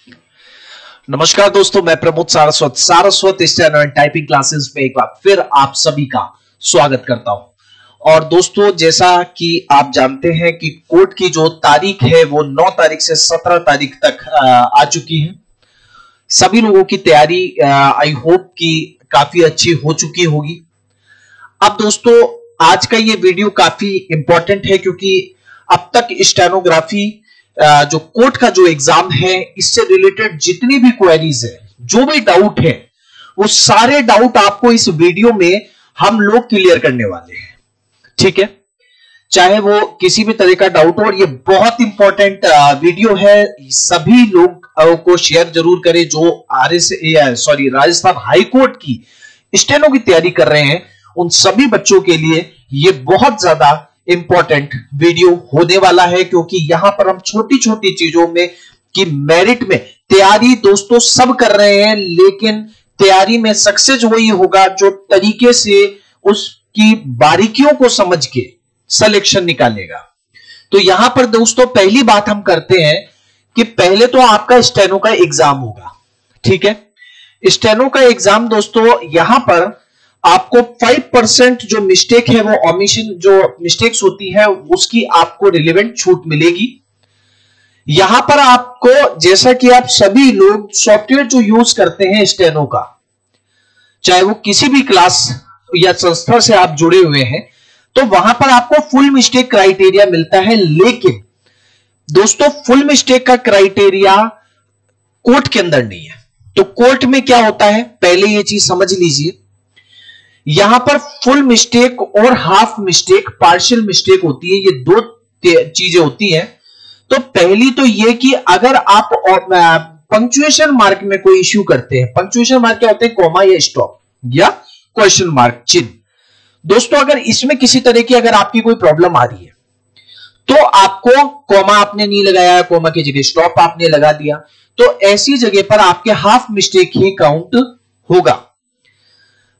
नमस्कार दोस्तों, मैं Pramod Saraswat steno and typing classes में एक बार फिर आप सभी का स्वागत करता हूं। और दोस्तों, जैसा कि आप जानते हैं कि कोर्ट की जो तारीख है वो 9 तारीख से 17 तारीख तक आ चुकी है। सभी लोगों की तैयारी आई होप कि काफी अच्छी हो चुकी होगी। अब दोस्तों, आज का ये वीडियो काफी इंपॉर्टेंट है क्योंकि अब तक स्टेनोग्राफी जो कोर्ट का जो एग्जाम है इससे रिलेटेड जितनी भी क्वेरीज है, जो भी डाउट है, वो सारे डाउट आपको इस वीडियो में हम लोग क्लियर करने वाले हैं। ठीक है, चाहे वो किसी भी तरह का डाउट हो। और ये बहुत इंपॉर्टेंट वीडियो है, सभी लोग को शेयर जरूर करें जो राजस्थान हाई कोर्ट की स्टेनो की तैयारी कर रहे हैं। उन सभी बच्चों के लिए ये बहुत ज्यादा इंपॉर्टेंट वीडियो होने वाला है क्योंकि यहां पर हम छोटी छोटी चीजों में की मेरिट में तैयारी दोस्तों सब कर रहे हैं, लेकिन तैयारी में सक्सेस वही होगा जो तरीके से उसकी बारीकियों को समझ के सिलेक्शन निकालेगा। तो यहां पर दोस्तों पहली बात हम करते हैं कि पहले तो आपका स्टेनो का एग्जाम होगा। ठीक है, स्टेनो का एग्जाम दोस्तों यहां पर आपको 5% जो मिस्टेक है वो ओमिशन जो मिस्टेक्स होती है उसकी आपको रिलेवेंट छूट मिलेगी। यहां पर आपको, जैसा कि आप सभी लोग सॉफ्टवेयर जो यूज करते हैं स्टेनो का, चाहे वो किसी भी क्लास या संस्था से आप जुड़े हुए हैं, तो वहां पर आपको फुल मिस्टेक क्राइटेरिया मिलता है। लेकिन दोस्तों फुल मिस्टेक का क्राइटेरिया कोर्ट के अंदर नहीं है। तो कोर्ट में क्या होता है, पहले ये चीज समझ लीजिए। यहां पर फुल मिस्टेक और हाफ मिस्टेक, पार्शियल मिस्टेक होती है, ये दो चीजें होती हैं। तो पहली तो ये कि अगर आप पंक्चुएशन मार्क में कोई इश्यू करते हैं, पंक्चुएशन मार्क क्या होते हैं, कॉमा या स्टॉप या क्वेश्चन मार्क चिन्ह। दोस्तों अगर इसमें किसी तरह की अगर आपकी कोई प्रॉब्लम आ रही है तो आपको कॉमा आपने नहीं लगाया, कॉमा की जगह स्टॉप आपने लगा दिया, तो ऐसी जगह पर आपके हाफ मिस्टेक ही काउंट होगा।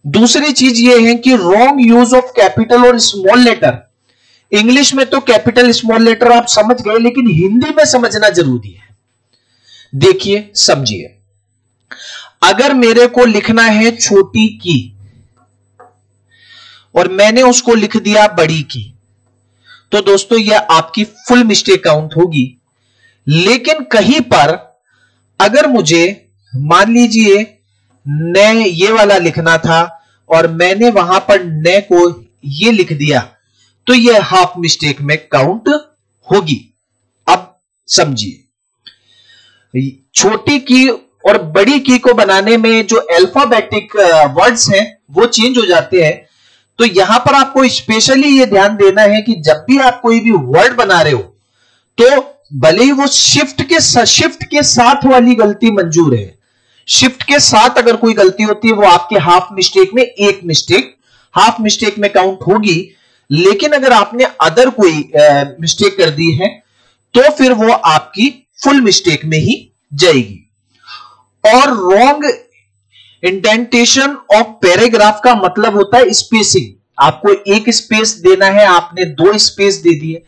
दूसरी चीज ये है कि रॉन्ग यूज ऑफ कैपिटल और स्मॉल लेटर। इंग्लिश में तो कैपिटल स्मॉल लेटर आप समझ गए, लेकिन हिंदी में समझना जरूरी है। देखिए समझिए, अगर मेरे को लिखना है छोटी की और मैंने उसको लिख दिया बड़ी की, तो दोस्तों यह आपकी फुल मिस्टेक काउंट होगी। लेकिन कहीं पर अगर मुझे मान लीजिए ने ये वाला लिखना था और मैंने वहां पर ने को ये लिख दिया, तो ये हाफ मिस्टेक में काउंट होगी। अब समझिए, छोटी की और बड़ी की को बनाने में जो अल्फाबेटिक वर्ड्स हैं वो चेंज हो जाते हैं। तो यहां पर आपको स्पेशली ये ध्यान देना है कि जब भी आप कोई भी वर्ड बना रहे हो तो भले ही वो शिफ्ट के साथ वाली गलती मंजूर है। शिफ्ट के साथ अगर कोई गलती होती है वो आपके हाफ मिस्टेक में हाफ मिस्टेक में काउंट होगी। लेकिन अगर आपने अदर कोई मिस्टेक कर दी है तो फिर वो आपकी फुल मिस्टेक में ही जाएगी। और रॉन्ग इंडेंटेशन ऑफ पैराग्राफ का मतलब होता है स्पेसिंग। आपको एक स्पेस देना है, आपने 2 स्पेस दे दिए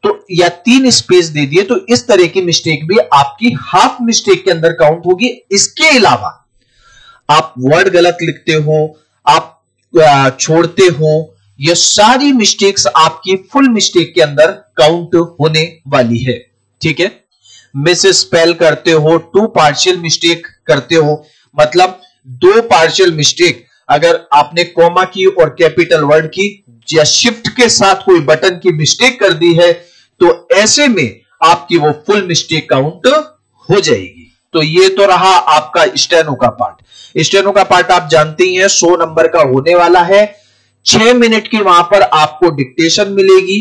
तो या 3 स्पेस दे दिए, तो इस तरह की मिस्टेक भी आपकी हाफ मिस्टेक के अंदर काउंट होगी। इसके अलावा आप वर्ड गलत लिखते हो, आप छोड़ते हो, ये सारी मिस्टेक्स आपकी फुल मिस्टेक के अंदर काउंट होने वाली है। ठीक है, मिस स्पेल करते हो, 2 पार्शियल मिस्टेक करते हो, मतलब 2 पार्शियल मिस्टेक अगर आपने कॉमा की और कैपिटल वर्ड की या शिफ्ट के साथ कोई बटन की मिस्टेक कर दी है, तो ऐसे में आपकी वो फुल मिस्टेक काउंट हो जाएगी। तो ये तो रहा आपका स्टेनो का पार्ट। स्टेनो का पार्ट आप जानते ही हैं 100 नंबर का होने वाला है। 6 मिनट की वहां पर आपको डिक्टेशन मिलेगी।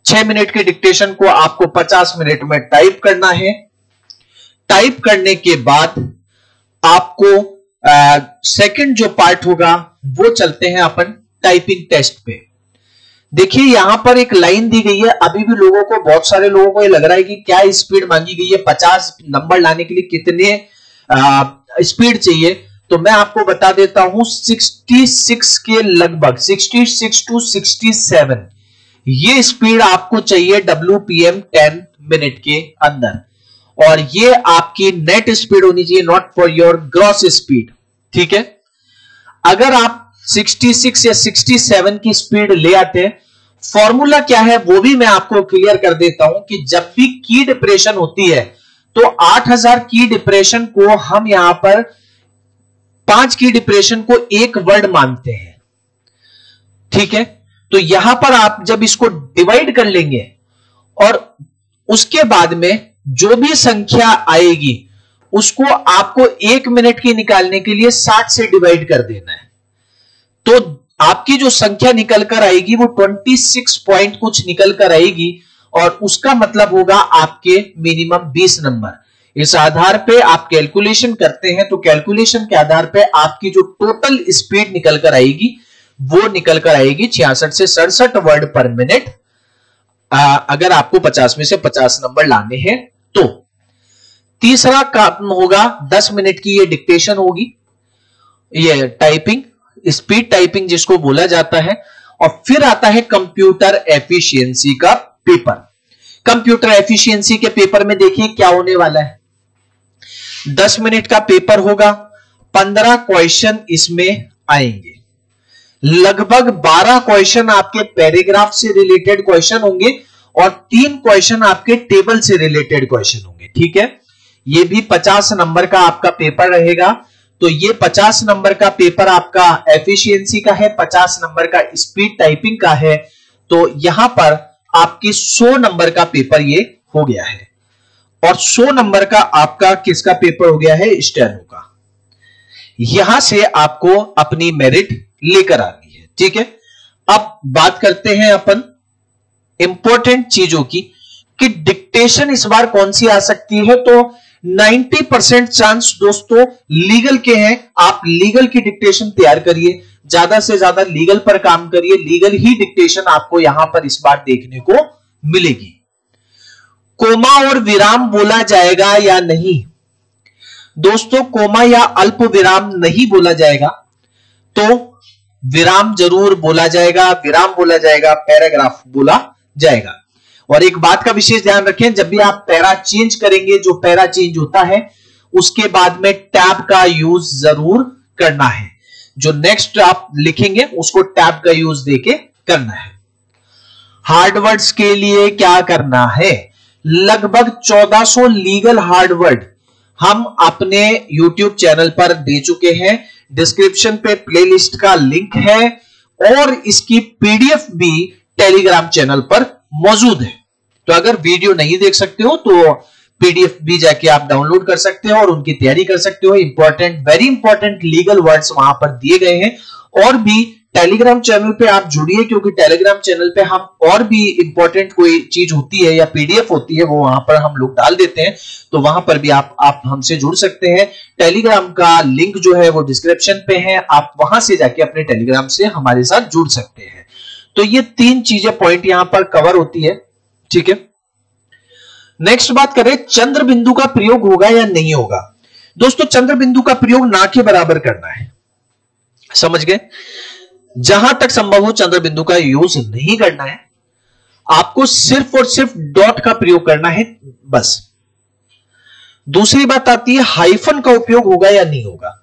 6 मिनट के डिक्टेशन को आपको 50 मिनट में टाइप करना है। टाइप करने के बाद आपको सेकंड जो पार्ट होगा वो चलते हैं अपन टाइपिंग टेस्ट पे। देखिए यहां पर एक लाइन दी गई है। अभी भी लोगों को, बहुत सारे लोगों को ये लग रहा है कि क्या स्पीड मांगी गई है, 50 नंबर लाने के लिए कितने स्पीड चाहिए। तो मैं आपको बता देता हूं 66 के लगभग, 66 to 67 ये स्पीड आपको चाहिए WPM 10 मिनट के अंदर। और ये आपकी नेट स्पीड होनी चाहिए, not for your gross speed. ठीक है, अगर आप 66 या 67 की स्पीड ले आते हैं, फॉर्मूला क्या है वो भी मैं आपको क्लियर कर देता हूं कि जब भी की डिप्रेशन होती है तो 8000 की डिप्रेशन को हम यहां पर 5 की डिप्रेशन को एक वर्ड मानते हैं। ठीक है, तो यहां पर आप जब इसको डिवाइड कर लेंगे और उसके बाद में जो भी संख्या आएगी उसको आपको 1 मिनट की निकालने के लिए 60 से डिवाइड कर देना है, तो आपकी जो संख्या निकल कर आएगी वो 26 पॉइंट कुछ निकल कर आएगी और उसका मतलब होगा आपके मिनिमम 20 नंबर। इस आधार पे आप कैलकुलेशन करते हैं तो कैलकुलेशन के आधार पे आपकी जो टोटल स्पीड निकल कर आएगी वो निकल कर आएगी 66 से 67 वर्ड पर मिनट। अगर आपको 50 में से 50 नंबर लाने हैं तो तीसरा काम होगा 10 मिनट की ये डिक्टेशन होगी, ये टाइपिंग, स्पीड टाइपिंग जिसको बोला जाता है। और फिर आता है कंप्यूटर एफिशिएंसी का पेपर। कंप्यूटर एफिशिएंसी के पेपर में देखिए क्या होने वाला है, 10 मिनट का पेपर होगा, 15 क्वेश्चन इसमें आएंगे, लगभग 12 क्वेश्चन आपके पैराग्राफ से रिलेटेड क्वेश्चन होंगे और 3 क्वेश्चन आपके टेबल से रिलेटेड क्वेश्चन होंगे। ठीक है, ये भी 50 नंबर का आपका पेपर रहेगा। तो ये 50 नंबर का पेपर आपका एफिशिएंसी का है, 50 नंबर का स्पीड टाइपिंग का है। तो यहां पर आपकी 100 नंबर का पेपर ये हो गया है और 100 नंबर का आपका किसका पेपर हो गया है, स्टेनो का। यहां से आपको अपनी मेरिट लेकर आनी है। ठीक है, अब बात करते हैं अपन इंपॉर्टेंट चीजों की कि डिक्टेशन इस बार कौन सी आ सकती है। तो 90% चांस दोस्तों लीगल के हैं, आप लीगल की डिक्टेशन तैयार करिए, ज्यादा से ज्यादा लीगल पर काम करिए, लीगल ही डिक्टेशन आपको यहां पर इस बार देखने को मिलेगी। कोमा और विराम बोला जाएगा या नहीं दोस्तों, कोमा या अल्प विराम नहीं बोला जाएगा, तो विराम जरूर बोला जाएगा, विराम बोला जाएगा, पैराग्राफ बोला जाएगा। और एक बात का विशेष ध्यान रखें, जब भी आप पैरा चेंज करेंगे, जो पैरा चेंज होता है उसके बाद में टैब का यूज जरूर करना है, जो नेक्स्ट आप लिखेंगे उसको टैब का यूज देके करना है। हार्ड वर्ड्स के लिए क्या करना है, लगभग 1400 लीगल हार्ड वर्ड हम अपने YouTube चैनल पर दे चुके हैं, डिस्क्रिप्शन पे प्लेलिस्ट का लिंक है और इसकी पीडीएफ भी टेलीग्राम चैनल पर मौजूद है। तो अगर वीडियो नहीं देख सकते हो तो पीडीएफ भी जाके आप डाउनलोड कर सकते हो और उनकी तैयारी कर सकते हो। Important, very important legal words वहां पर दिए गए हैं। और भी टेलीग्राम चैनल पे आप जुड़िए, क्योंकि टेलीग्राम चैनल पे हम और भी इंपॉर्टेंट कोई चीज होती है या पीडीएफ होती है वो वहां पर हम लोग डाल देते हैं, तो वहां पर भी आप हमसे जुड़ सकते हैं। टेलीग्राम का लिंक जो है वो डिस्क्रिप्शन पे है, आप वहां से जाके अपने टेलीग्राम से हमारे साथ जुड़ सकते हैं। तो ये 3 चीजें पॉइंट यहां पर कवर होती है। ठीक है, नेक्स्ट बात करें, चंद्र बिंदु का प्रयोग होगा या नहीं होगा। दोस्तों चंद्र बिंदु का प्रयोग ना के बराबर करना है, समझ गए। जहां तक संभव हो चंद्र बिंदु का यूज नहीं करना है, आपको सिर्फ और सिर्फ डॉट का प्रयोग करना है बस। दूसरी बात आती है हाइफन का उपयोग होगा या नहीं होगा।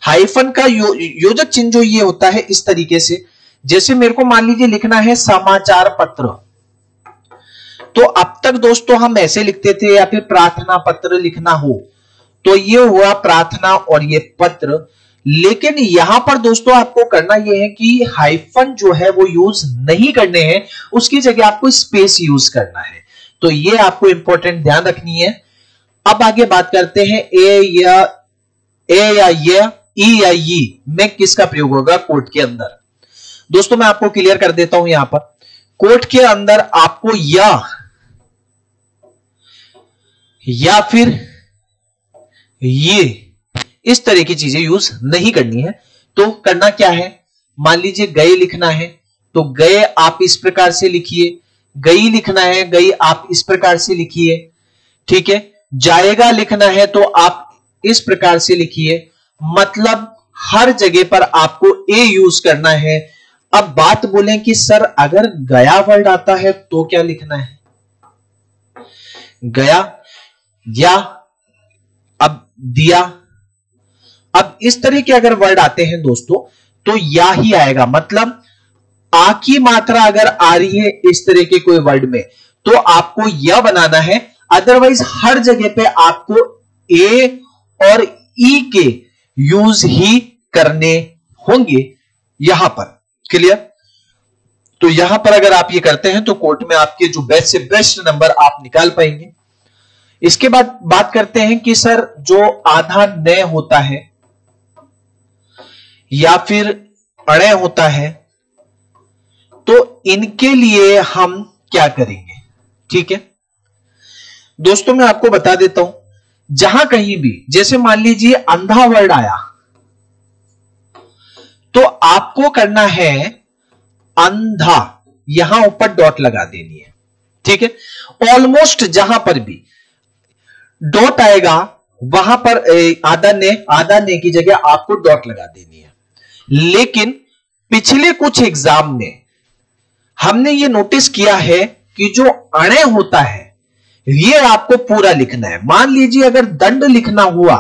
हाइफन का योजक चिन्ह जो ये होता है इस तरीके से, जैसे मेरे को मान लीजिए लिखना है समाचार पत्र, तो अब तक दोस्तों हम ऐसे लिखते थे, या फिर प्रार्थना पत्र लिखना हो तो ये हुआ प्रार्थना और ये पत्र। लेकिन यहां पर दोस्तों आपको करना यह है कि हाइफन जो है वो यूज नहीं करने हैं, उसकी जगह आपको स्पेस यूज करना है। तो ये आपको इंपॉर्टेंट ध्यान रखनी है। अब आगे बात करते हैं ए या ये, ई या ई में किसका प्रयोग होगा कोर्ट के अंदर। दोस्तों मैं आपको क्लियर कर देता हूं, यहां पर कोर्ट के अंदर आपको या फिर ये इस तरह की चीजें यूज नहीं करनी है। तो करना क्या है, मान लीजिए गए लिखना है तो गए आप इस प्रकार से लिखिए, गई लिखना है गई आप इस प्रकार से लिखिए। ठीक है, जाएगा लिखना है तो आप इस प्रकार से लिखिए। मतलब हर जगह पर आपको ए यूज करना है। अब बात बोलें कि सर अगर गया वर्ड आता है तो क्या लिखना है। गया या, अब दिया। अब इस तरह के अगर वर्ड आते हैं दोस्तों तो या ही आएगा, मतलब आ की मात्रा अगर आ रही है इस तरह के कोई वर्ड में तो आपको या बनाना है, अदरवाइज हर जगह पे आपको ए और ई के यूज ही करने होंगे यहां पर। क्लियर? तो यहां पर अगर आप ये करते हैं तो कोर्ट में आपके जो बेस्ट से बेस्ट नंबर आप निकाल पाएंगे। इसके बाद बात करते हैं कि सर जो आधा नय होता है या फिर अणय होता है तो इनके लिए हम क्या करेंगे। ठीक है दोस्तों, मैं आपको बता देता हूं, जहां कहीं भी जैसे मान लीजिए अंधा वर्ड आया तो आपको करना है अंधा, यहां ऊपर डॉट लगा देनी है। ठीक है, ऑलमोस्ट जहां पर भी डॉट आएगा वहां पर आधा ने की जगह आपको डॉट लगा देनी है। लेकिन पिछले कुछ एग्जाम में हमने ये नोटिस किया है कि जो अणय होता है ये आपको पूरा लिखना है। मान लीजिए अगर दंड लिखना हुआ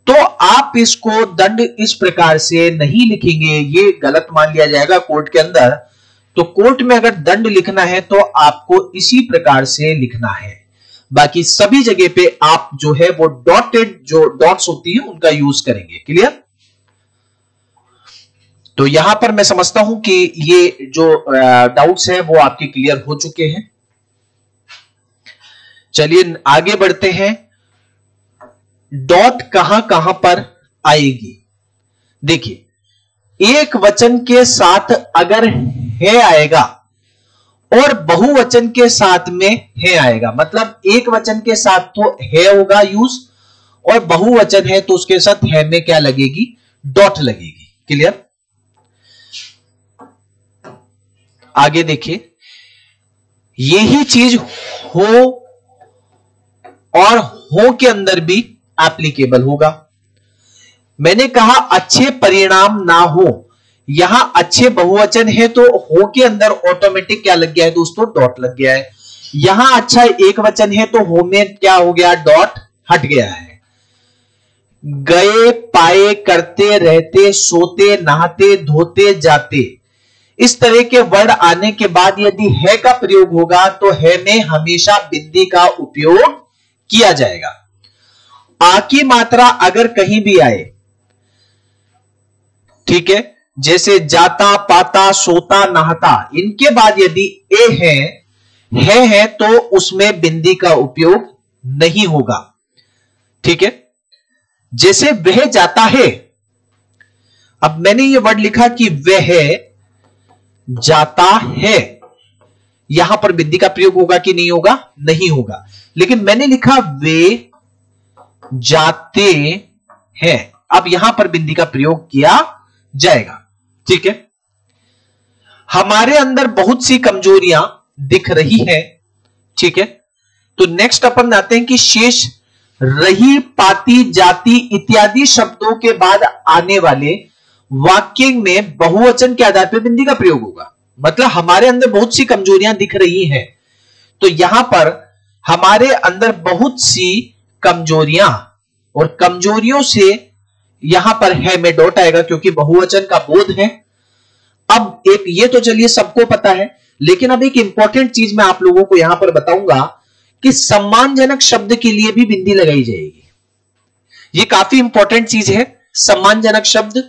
तो आप इसको दंड इस प्रकार से नहीं लिखेंगे, ये गलत मान लिया जाएगा कोर्ट के अंदर। तो कोर्ट में अगर दंड लिखना है तो आपको इसी प्रकार से लिखना है। बाकी सभी जगह पे आप जो है वो डॉटेड जो डॉट्स होती है उनका यूज करेंगे। क्लियर? तो यहां पर मैं समझता हूं कि ये जो डाउट्स हैं वो आपके क्लियर हो चुके हैं। चलिए आगे बढ़ते हैं। डॉट कहां कहां पर आएगी? देखिए, एक वचन के साथ अगर है आएगा और बहुवचन के साथ में है आएगा, मतलब एक वचन के साथ तो है होगा यूज और बहुवचन है तो उसके साथ है में क्या लगेगी? डॉट लगेगी। क्लियर? आगे देखिए, यही चीज हो और हो के अंदर भी एप्लीकेबल होगा। मैंने कहा अच्छे परिणाम ना हो, यहां अच्छे बहुवचन है तो हो के अंदर ऑटोमेटिक क्या लग गया है दोस्तों? डॉट लग गया है। यहां अच्छा एक वचन है तो हो में क्या हो गया? डॉट हट गया है। गए, पाए, करते, रहते, सोते, नहाते, धोते, जाते, इस तरह के वर्ड आने के बाद यदि है का प्रयोग होगा तो है में हमेशा बिंदी का उपयोग किया जाएगा। आ की मात्रा अगर कहीं भी आए, ठीक है, जैसे जाता, पाता, सोता, नहाता, इनके बाद यदि ए है तो उसमें बिंदी का उपयोग नहीं होगा। ठीक है, जैसे वह जाता है, अब मैंने ये वर्ड लिखा कि वह जाता है, यहां पर बिंदी का प्रयोग होगा कि नहीं होगा? नहीं होगा। लेकिन मैंने लिखा वे जाते हैं, अब यहां पर बिंदी का प्रयोग किया जाएगा। ठीक है, हमारे अंदर बहुत सी कमजोरियां दिख रही हैं। ठीक है, तो नेक्स्ट अपन आते हैं कि शेष रही, पाती, जाति इत्यादि शब्दों के बाद आने वाले वाक्य में बहुवचन के आधार पर बिंदी का प्रयोग होगा। मतलब हमारे अंदर बहुत सी कमजोरियां दिख रही हैं, तो यहां पर हमारे अंदर बहुत सी कमजोरियां, और कमजोरियों से यहां पर है में डॉट आएगा क्योंकि बहुवचन का बोध है। अब एक ये तो चलिए सबको पता है, लेकिन अब एक इंपॉर्टेंट चीज मैं आप लोगों को यहां पर बताऊंगा कि सम्मानजनक शब्द के लिए भी बिंदी लगाई जाएगी। ये काफी इंपॉर्टेंट चीज है। सम्मानजनक शब्द,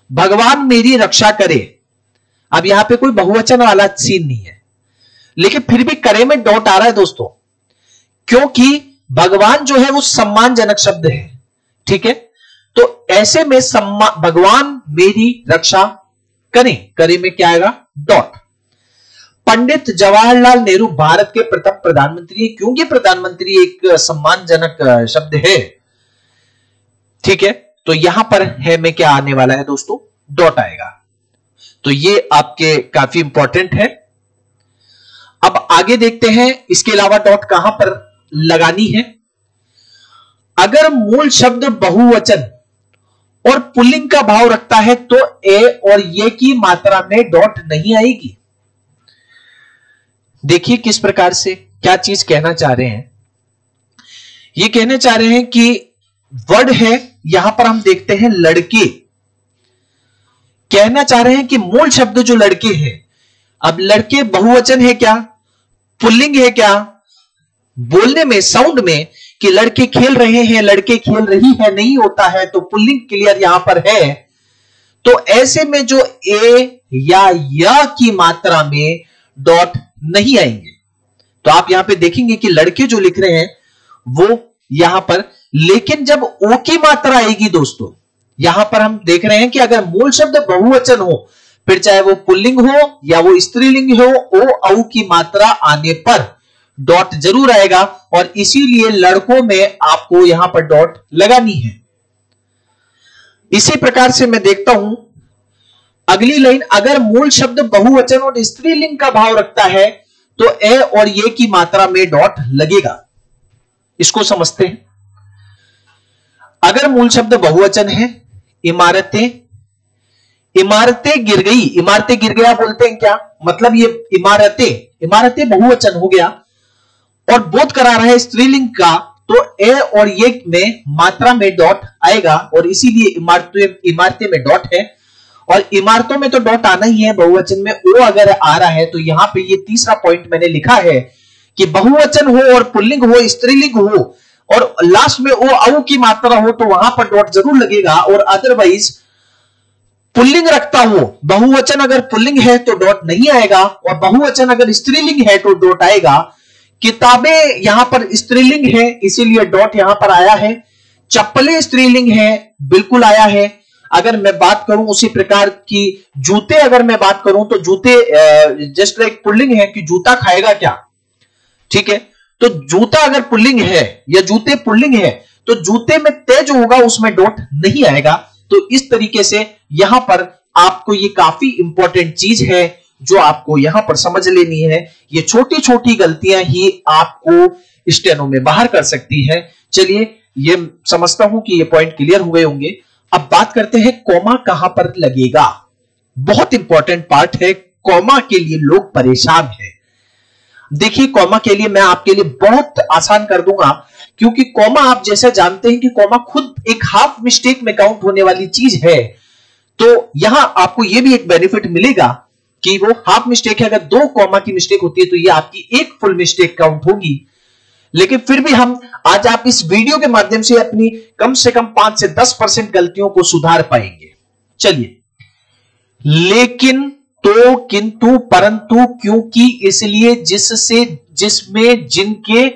भगवान मेरी रक्षा करे, अब यहां पे कोई बहुवचन वाला सीन नहीं है, लेकिन फिर भी करे में डॉट आ रहा है दोस्तों, क्योंकि भगवान जो है वो सम्मानजनक शब्द है। ठीक है, तो ऐसे में भगवान मेरी रक्षा करें, करे में क्या आएगा? डॉट। पंडित जवाहरलाल नेहरू भारत के प्रथम प्रधानमंत्री है, क्योंकि प्रधानमंत्री एक सम्मानजनक शब्द है। ठीक है, तो यहां पर है में क्या आने वाला है दोस्तों? डॉट आएगा। तो ये आपके काफी इंपॉर्टेंट है। अब आगे देखते हैं इसके अलावा डॉट कहां पर लगानी है। अगर मूल शब्द बहुवचन और पुल्लिंग का भाव रखता है तो ए और ये की मात्रा में डॉट नहीं आएगी। देखिए किस प्रकार से क्या चीज कहना चाह रहे हैं। ये कहने चाह रहे हैं कि वर्ड है, यहां पर हम देखते हैं लड़के, कहना चाह रहे हैं कि मूल शब्द जो लड़के हैं, अब लड़के बहुवचन है क्या, पुल्लिंग है क्या, बोलने में साउंड में कि लड़के खेल रहे हैं, लड़के खेल रही है नहीं होता है, तो पुल्लिंग क्लियर यहां पर है। तो ऐसे में जो ए या की मात्रा में डॉट नहीं आएंगे। तो आप यहां पे देखेंगे कि लड़के जो लिख रहे हैं वो यहां पर, लेकिन जब ओ की मात्रा आएगी दोस्तों, यहां पर हम देख रहे हैं कि अगर मूल शब्द बहुवचन हो, फिर चाहे वो पुल्लिंग हो या वो स्त्रीलिंग हो, ओ औ की मात्रा आने पर डॉट जरूर आएगा, और इसीलिए लड़कों में आपको यहां पर डॉट लगानी है। इसी प्रकार से मैं देखता हूं अगली लाइन, अगर मूल शब्द बहुवचन और स्त्रीलिंग का भाव रखता है तो ए और ये की मात्रा में डॉट लगेगा। इसको समझते हैं। अगर मूल शब्द बहुवचन है, इमारतें, इमारतें गिर गई, इमारतें गिर गया बोलते हैं क्या, मतलब ये इमारतें बहुवचन हो गया, और बोध करा रहा है स्त्रीलिंग का, तो ए और ये में मात्रा में डॉट आएगा, और इसीलिए इमारतें में डॉट है, और इमारतों में तो डॉट आना ही है, बहुवचन में ओ अगर आ रहा है तो यहां पे ये तीसरा पॉइंट मैंने लिखा है कि बहुवचन हो और पुल्लिंग हो, स्त्रीलिंग हो, और लास्ट में ओ औ की मात्रा हो तो वहां पर डॉट जरूर लगेगा, और अदरवाइज पुल्लिंग रखता हो, बहुवचन अगर पुल्लिंग है तो डॉट नहीं आएगा, और बहुवचन अगर स्त्रीलिंग है तो डॉट आएगा। किताबें यहां पर स्त्रीलिंग है, इसीलिए डॉट यहां पर आया है। चप्पलें स्त्रीलिंग है, बिल्कुल आया है। अगर मैं बात करूं उसी प्रकार की जूते, अगर मैं बात करूं तो जूते जस्ट लाइक पुल्लिंग है कि जूता खाएगा क्या, ठीक है। तो जूता अगर पुल्लिंग है या जूते पुल्लिंग है तो जूते में ते जो होगा उसमें डॉट नहीं आएगा। तो इस तरीके से यहां पर आपको ये काफी इंपॉर्टेंट चीज है जो आपको यहां पर समझ लेनी है। ये छोटी छोटी गलतियां ही आपको स्टेनो में बाहर कर सकती है। चलिए, ये समझता हूं कि ये पॉइंट क्लियर हुए होंगे। अब बात करते हैं कॉमा कहां पर लगेगा। बहुत इंपॉर्टेंट पार्ट है, कॉमा के लिए लोग परेशान हैं। देखिए, कॉमा के लिए मैं आपके लिए बहुत आसान कर दूंगा, क्योंकि कॉमा आप जैसे जानते हैं कि कॉमा खुद एक हाफ मिस्टेक में काउंट होने वाली चीज है। तो यहां आपको यह भी एक बेनिफिट मिलेगा कि वो हाफ मिस्टेक है, अगर 2 कॉमा की मिस्टेक होती है तो ये आपकी एक फुल मिस्टेक काउंट होगी। लेकिन फिर भी हम आज आप इस वीडियो के माध्यम से अपनी कम से कम 5 से 10% गलतियों को सुधार पाएंगे। चलिए, लेकिन, तो, किंतु, परंतु, क्योंकि, इसलिए, जिससे, जिसमें, जिनके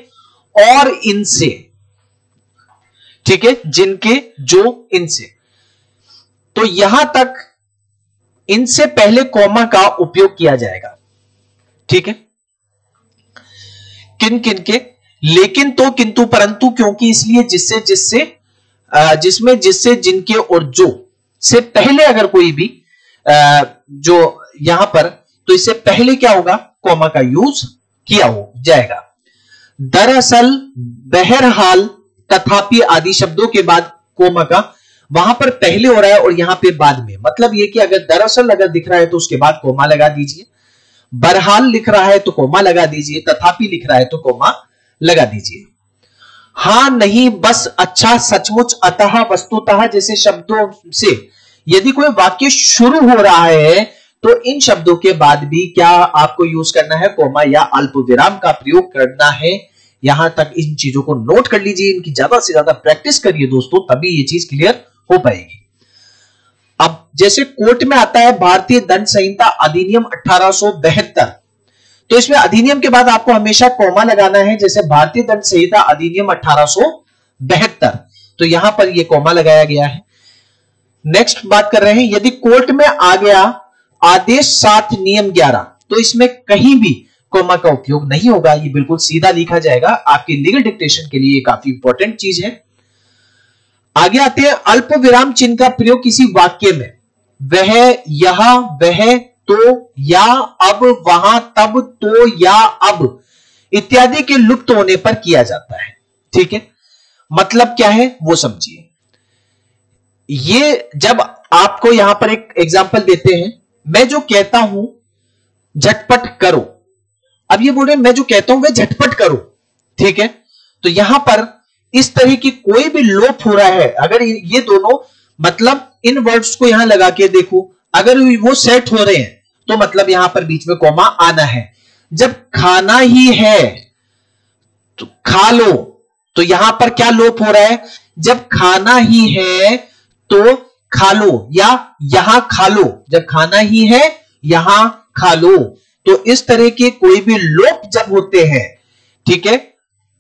और इनसे, ठीक है, जिनके, जो, इनसे। तो यहां तक इनसे पहले कॉमा का उपयोग किया जाएगा, ठीक है। किन किन के, लेकिन, तो, किंतु, परंतु, क्योंकि, इसलिए, जिससे, जिससे, जिसमें, जिससे, जिनके और जो से पहले अगर कोई भी जो यहां पर, तो इससे पहले क्या होगा, कॉमा का यूज किया हो जाएगा। दरअसल, बहरहाल, तथापि आदि शब्दों के बाद कॉमा का वहां पर पहले हो रहा है और यहां पे बाद में। मतलब यह कि अगर दरअसल अगर दिख रहा है तो उसके बाद कॉमा लगा दीजिए, बहरहाल लिख रहा है तो कॉमा लगा दीजिए, तथापि लिख रहा है तो कॉमा लगा दीजिए। हां, नहीं, बस, अच्छा, सचमुच, अतः, वस्तुतः जैसे शब्दों से यदि कोई वाक्य शुरू हो रहा है तो इन शब्दों के बाद भी क्या आपको यूज करना है, कॉमा या अल्प विराम का प्रयोग करना है। यहां तक इन चीजों को नोट कर लीजिए, इनकी ज्यादा से ज्यादा प्रैक्टिस करिए दोस्तों, तभी ये चीज क्लियर हो पाएगी। अब जैसे कोर्ट में आता है भारतीय दंड संहिता अधिनियम 1872, तो इसमें अधिनियम के बाद आपको हमेशा कॉमा लगाना है, जैसे भारतीय दंड संहिता अधिनियम 1872, तो यहां पर यह कॉमा लगाया गया है। नेक्स्ट बात कर रहे हैं, यदि कोर्ट में आ गया आदेश 7 नियम 11, तो इसमें कहीं भी कॉमा का उपयोग नहीं होगा, ये बिल्कुल सीधा लिखा जाएगा। आपके लीगल डिक्टेशन के लिए काफी इंपॉर्टेंट चीज है। आगे आते हैं, अल्प विराम चिन्ह का प्रयोग किसी वाक्य में वह, यह, वह, तो, या, अब, वहां, तब, तो, या, अब इत्यादि के लुप्त होने पर किया जाता है, ठीक है। मतलब क्या है वो समझिए। ये जब आपको यहां पर एक एग्जांपल देते हैं, मैं जो कहता हूं झटपट करो, अब ये बोल रहे हैं मैं जो कहता हूं वह झटपट करो, ठीक है। तो यहां पर इस तरह की कोई भी लोप हो रहा है, अगर ये दोनों मतलब इन वर्ड्स को यहां लगा के देखो, अगर वो सेट हो रहे हैं तो मतलब यहां पर बीच में कॉमा आना है। जब खाना ही है तो खा लो, तो यहां पर क्या लोप हो रहा है, जब खाना ही है तो खा लो या यहां खा लो, जब खाना ही है यहां खा लो। तो इस तरह के कोई भी लोप जब होते हैं, ठीक है,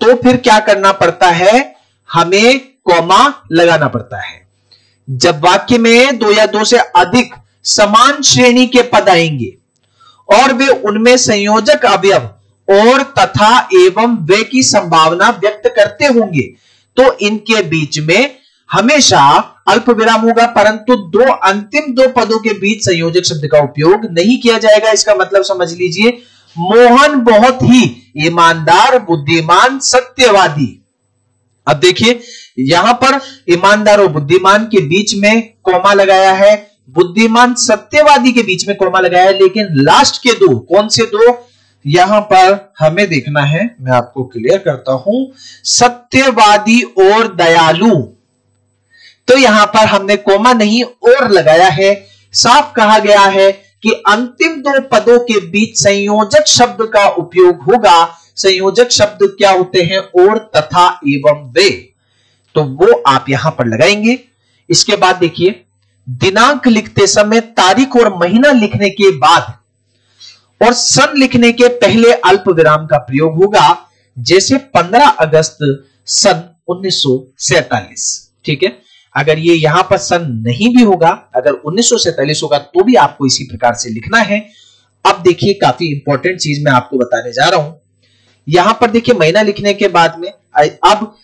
तो फिर क्या करना पड़ता है, हमें कॉमा लगाना पड़ता है। जब वाक्य में दो या दो से अधिक समान श्रेणी के पद आएंगे और वे उनमें संयोजक अवयव और तथा एवं वे की संभावना व्यक्त करते होंगे, तो इनके बीच में हमेशा अल्प विराम होगा, परंतु अंतिम दो पदों के बीच संयोजक शब्द का उपयोग नहीं किया जाएगा। इसका मतलब समझ लीजिए, मोहन बहुत ही ईमानदार, बुद्धिमान, सत्यवादी। अब देखिए यहां पर ईमानदार और बुद्धिमान के बीच में कॉमा लगाया है, बुद्धिमान सत्यवादी के बीच में कॉमा लगाया है, लेकिन लास्ट के दो कौन से दो यहां पर हमें देखना है, मैं आपको क्लियर करता हूं, सत्यवादी और दयालु। तो यहां पर हमने कॉमा नहीं और लगाया है, साफ कहा गया है कि अंतिम दो पदों के बीच संयोजक शब्द का उपयोग होगा। संयोजक शब्द क्या होते हैं, और, तथा, एवं, वे, तो वो आप यहां पर लगाएंगे। इसके बाद देखिए, दिनांक लिखते समय तारीख और महीना लिखने के बाद और सन लिखने के पहले अल्प विराम का प्रयोग होगा, जैसे 15 अगस्त सन 1947। ठीक है, अगर ये यहां पर सन नहीं भी होगा, अगर 1947 होगा तो भी आपको इसी प्रकार से लिखना है। अब देखिए काफी इंपॉर्टेंट चीज मैं आपको बताने जा रहा हूं। यहां पर देखिए महीना लिखने के बाद में अब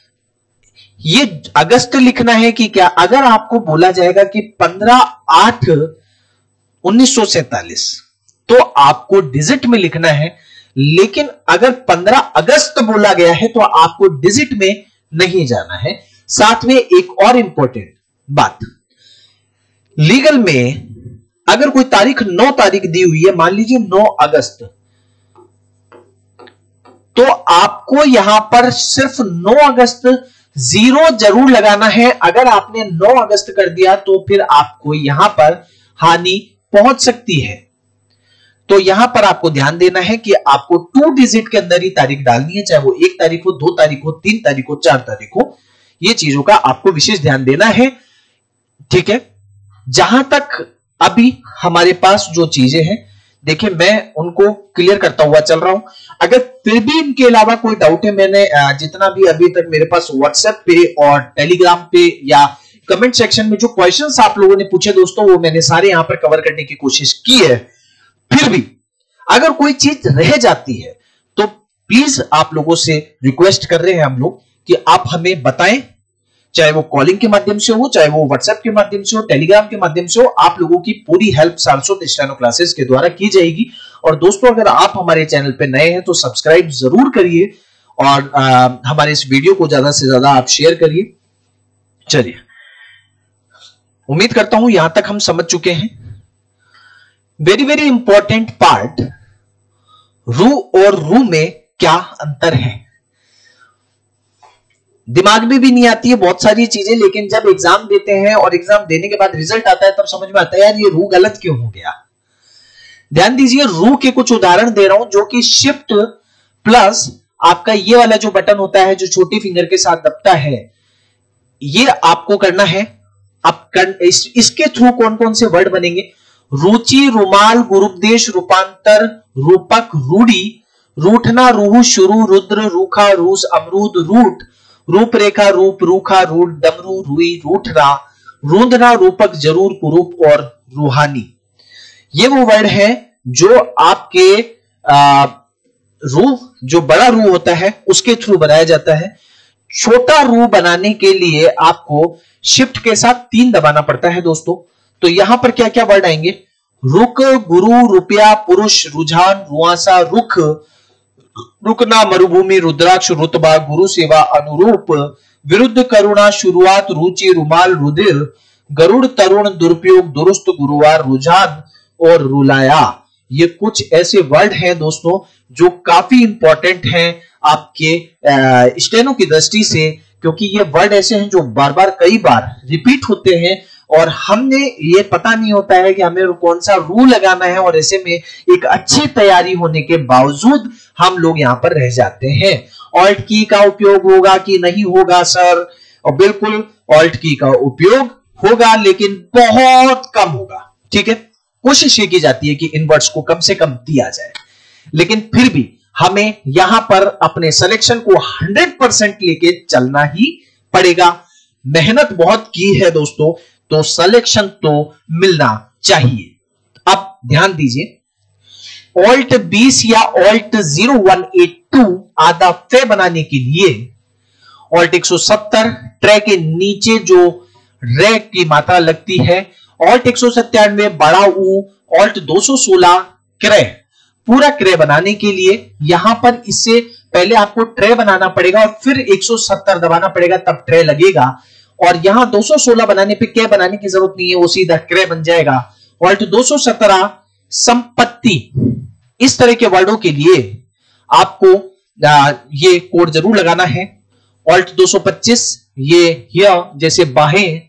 ये अगस्त लिखना है कि क्या, अगर आपको बोला जाएगा कि 15/8/1947 तो आपको डिजिट में लिखना है, लेकिन अगर 15 अगस्त बोला गया है तो आपको डिजिट में नहीं जाना है। साथ में एक और इंपॉर्टेंट बात, लीगल में अगर कोई तारीख 9 तारीख दी हुई है, मान लीजिए 9 अगस्त, तो आपको यहां पर सिर्फ 9 अगस्त 0 जरूर लगाना है। अगर आपने 9 अगस्त कर दिया तो फिर आपको यहां पर हानि पहुंच सकती है। तो यहां पर आपको ध्यान देना है कि आपको 2 डिजिट के अंदर ही तारीख डालनी है, चाहे वो 1 तारीख हो, 2 तारीख हो, 3 तारीख हो, 4 तारीख हो। ये चीजों का आपको विशेष ध्यान देना है। ठीक है, जहां तक अभी हमारे पास जो चीजें हैं, देखिए मैं उनको क्लियर करता हुआ चल रहा हूं। अगर फिर भी इनके अलावा कोई डाउट है, मैंने जितना भी अभी तक मेरे पास व्हाट्सएप पे और टेलीग्राम पे या कमेंट सेक्शन में जो क्वेश्चंस आप लोगों ने पूछे दोस्तों, वो मैंने सारे यहां पर कवर करने की कोशिश की है। फिर भी अगर कोई चीज रह जाती है तो प्लीज आप लोगों से रिक्वेस्ट कर रहे हैं हम लोग कि आप हमें बताएं, चाहे वो कॉलिंग के माध्यम से हो, चाहे वो व्हाट्सएप के माध्यम से हो, टेलीग्राम के माध्यम से हो। आप लोगों की पूरी हेल्प सारस्वत स्टेनो क्लासेस के द्वारा की जाएगी। और दोस्तों अगर आप हमारे चैनल पे नए हैं तो सब्सक्राइब जरूर करिए और हमारे इस वीडियो को ज्यादा से ज्यादा आप शेयर करिए। चलिए, उम्मीद करता हूं यहां तक हम समझ चुके हैं। वेरी वेरी इंपॉर्टेंट पार्ट, रू और रू में क्या अंतर है। दिमाग में भी नहीं आती है बहुत सारी चीजें, लेकिन जब एग्जाम देते हैं और एग्जाम देने के बाद रिजल्ट आता है तब समझ में आता है यार ये रू गलत क्यों हो गया। ध्यान दीजिए, रू के कुछ उदाहरण दे रहा हूं, जो कि शिफ्ट प्लस आपका ये वाला जो बटन होता है जो छोटी फिंगर के साथ दबता है, ये आपको करना है। अब इसके थ्रू कौन कौन से वर्ड बनेंगे, रुचि, रुमाल, गुरुपदेश, रूपांतर, रूपक, रूढ़ी, रूठना, रूह, शुरू, रुद्र, रूखा, रूस, अमरूद, रूट, रूपरेखा, रूप, रूखा, रूट, डमरू, रुई, रूठना, रूंधना, रूपक, जरूर, कुरूप और रूहानी। ये वो वर्ड है जो आपके रू, जो बड़ा रू होता है उसके थ्रू बनाया जाता है। छोटा रू बनाने के लिए आपको शिफ्ट के साथ 3 दबाना पड़ता है दोस्तों। तो यहां पर क्या क्या वर्ड आएंगे, रुक, गुरु, रुपया, पुरुष, रुझान, रुआसा, रुख, रुकना, मरुभूमि, रुद्राक्ष, रुतबा, गुरु सेवा, अनुरूप, विरुद्ध, करुणा, शुरुआत, रुचि, रुमाल, रुधिर, गरुड़, तरुण, दुरुपयोग, दुरुस्त, गुरुवार, रुझान और रुलाया। ये कुछ ऐसे वर्ड हैं दोस्तों जो काफी इंपॉर्टेंट हैं आपके स्टेनो की दृष्टि से, क्योंकि ये वर्ड ऐसे हैं जो बार बार कई बार रिपीट होते हैं और हमने ये पता नहीं होता है कि हमें कौन सा रूल लगाना है, और ऐसे में एक अच्छी तैयारी होने के बावजूद हम लोग यहां पर रह जाते हैं। ऑल्ट की का उपयोग होगा कि नहीं होगा सर? और बिल्कुल ऑल्ट की का उपयोग होगा, लेकिन बहुत कम होगा। ठीक है, कोशिश ये की जाती है कि इन वर्ड्स को कम से कम दिया जाए, लेकिन फिर भी हमें यहां पर अपने सिलेक्शन को 100% लेके चलना ही पड़ेगा। मेहनत बहुत की है दोस्तों, तो सिलेक्शन तो मिलना चाहिए। अब ध्यान दीजिए, ऑल्ट 20 या ऑल्ट 0182 आधा फे बनाने के लिए ऑल्ट 170 ट्रे के नीचे जो रे की मात्रा लगती है, ऑल्ट 197 बड़ा ऊ, ऑल्ट 216 क्रे। पूरा क्रे बनाने के लिए यहां पर इससे पहले आपको ट्रे बनाना पड़ेगा और फिर 170 दबाना पड़ेगा, तब ट्रे लगेगा। और यहां 216 बनाने पे क्या बनाने की जरूरत नहीं है, वो सीधा क्रे बन जाएगा। ऑल्ट 217 संपत्ति। इस तरह के वर्डों के लिए आपको ये कोड जरूर लगाना है। ऑल्ट 225 ये जैसे बाहें,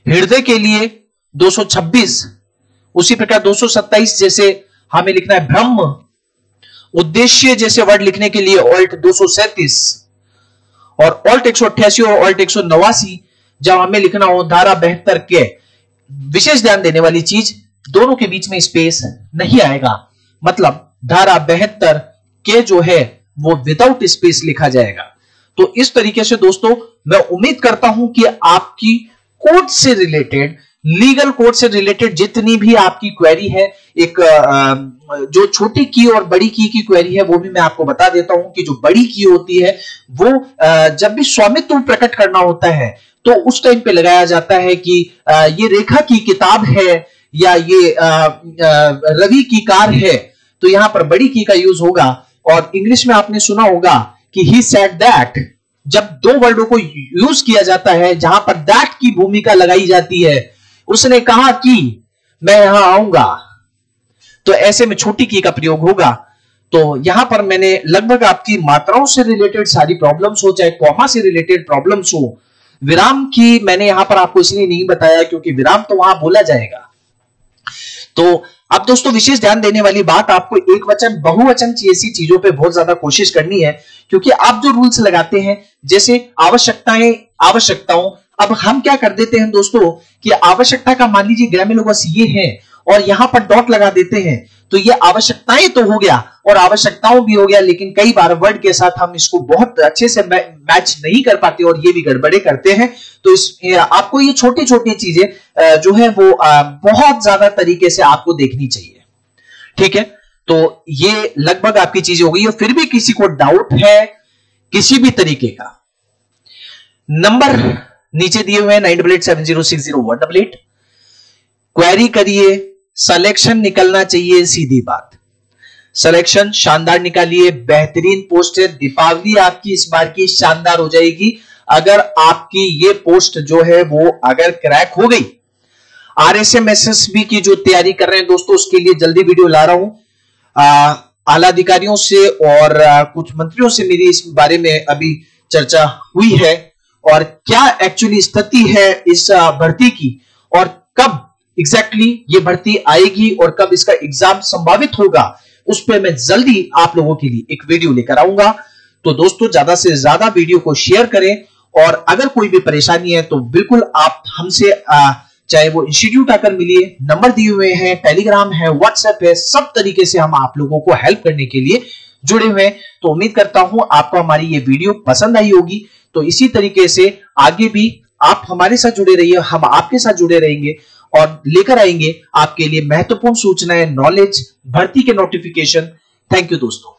हृदय के लिए 226, उसी प्रकार 227 जैसे हमें लिखना है ब्रह्म, उद्देश्य जैसे वर्ड लिखने के लिए ऑल्ट 237, और ऑल्ट 188 और ऑल्ट 189 जब हमें लिखना हो धारा 72 के। विशेष ध्यान देने वाली चीज, दोनों के बीच में स्पेस नहीं आएगा, मतलब धारा 72 के जो है वो विदाउट स्पेस लिखा जाएगा। तो इस तरीके से दोस्तों मैं उम्मीद करता हूं कि आपकी कोड से रिलेटेड, लीगल कोड से रिलेटेड जितनी भी आपकी क्वेरी है, एक जो छोटी की और बड़ी की क्वेरी है वो भी मैं आपको बता देता हूं कि जो बड़ी की होती है वो जब भी स्वामित्व प्रकट करना होता है तो उस टाइम पे लगाया जाता है कि ये रेखा की किताब है या ये रवि की कार है, तो यहां पर बड़ी की का यूज होगा। और इंग्लिश में आपने सुना होगा कि ही सेड दैट, जब दो वर्डों को यूज किया जाता है जहां पर दैट की भूमिका लगाई जाती है, उसने कहा कि मैं यहां आऊंगा, तो ऐसे में छोटी की का प्रयोग होगा। तो यहां पर मैंने लगभग आपकी मात्राओं से रिलेटेड सारी प्रॉब्लम्स हो, चाहे कॉमा से रिलेटेड प्रॉब्लम्स हो, विराम की मैंने यहां पर आपको इसलिए नहीं बताया क्योंकि विराम तो वहां बोला जाएगा। तो अब दोस्तों विशेष ध्यान देने वाली बात, आपको एक वचन बहुवचन ऐसी चीजों पे बहुत ज्यादा कोशिश करनी है, क्योंकि आप जो रूल्स लगाते हैं जैसे आवश्यकताएं, आवश्यकताओं, अब हम क्या कर देते हैं दोस्तों कि आवश्यकता का मान लीजिए ग्रामीणोगस ये है और यहां पर डॉट लगा देते हैं, तो ये आवश्यकताएं तो हो गया और आवश्यकताओं भी हो गया, लेकिन कई बार वर्ड के साथ हम इसको बहुत अच्छे से मैच नहीं कर पाते और ये भी गड़बड़े करते हैं। तो आपको ये छोटी छोटी चीजें जो है वो बहुत ज्यादा तरीके से आपको देखनी चाहिए। ठीक है, तो ये लगभग आपकी चीजें हो गई। और फिर भी किसी को डाउट है किसी भी तरीके का, नंबर नीचे दिए हुए हैं 9887060188, क्वेरी करिए, सिलेक्शन निकलना चाहिए। सीधी बात, सिलेक्शन शानदार निकालिए, बेहतरीन पोस्ट है, दीपावली आपकी इस बार की शानदार हो जाएगी अगर आपकी ये पोस्ट जो है वो अगर क्रैक हो गई। RSMSSB की जो तैयारी कर रहे हैं दोस्तों, उसके लिए जल्दी वीडियो ला रहा हूं। आला अधिकारियों से और कुछ मंत्रियों से मेरी इस बारे में अभी चर्चा हुई है, और क्या एक्चुअली स्थिति है इस भर्ती की और कब एग्जैक्टली ये भर्ती आएगी और कब इसका एग्जाम संभावित होगा, उस पर मैं जल्दी आप लोगों के लिए एक वीडियो लेकर आऊंगा। तो दोस्तों ज्यादा से ज्यादा वीडियो को शेयर करें, और अगर कोई भी परेशानी है तो बिल्कुल आप हमसे चाहे वो इंस्टीट्यूट आकर मिलिए, नंबर दिए हुए हैं, टेलीग्राम है, व्हाट्सएप है, सब तरीके से हम आप लोगों को हेल्प करने के लिए जुड़े हुए हैं। तो उम्मीद करता हूं आपको हमारी ये वीडियो पसंद आई होगी। तो इसी तरीके से आगे भी आप हमारे साथ जुड़े रहिए, हम आपके साथ जुड़े रहेंगे और लेकर आएंगे आपके लिए महत्वपूर्ण सूचनाएं, नॉलेज, भर्ती के नोटिफिकेशन। थैंक यू दोस्तों।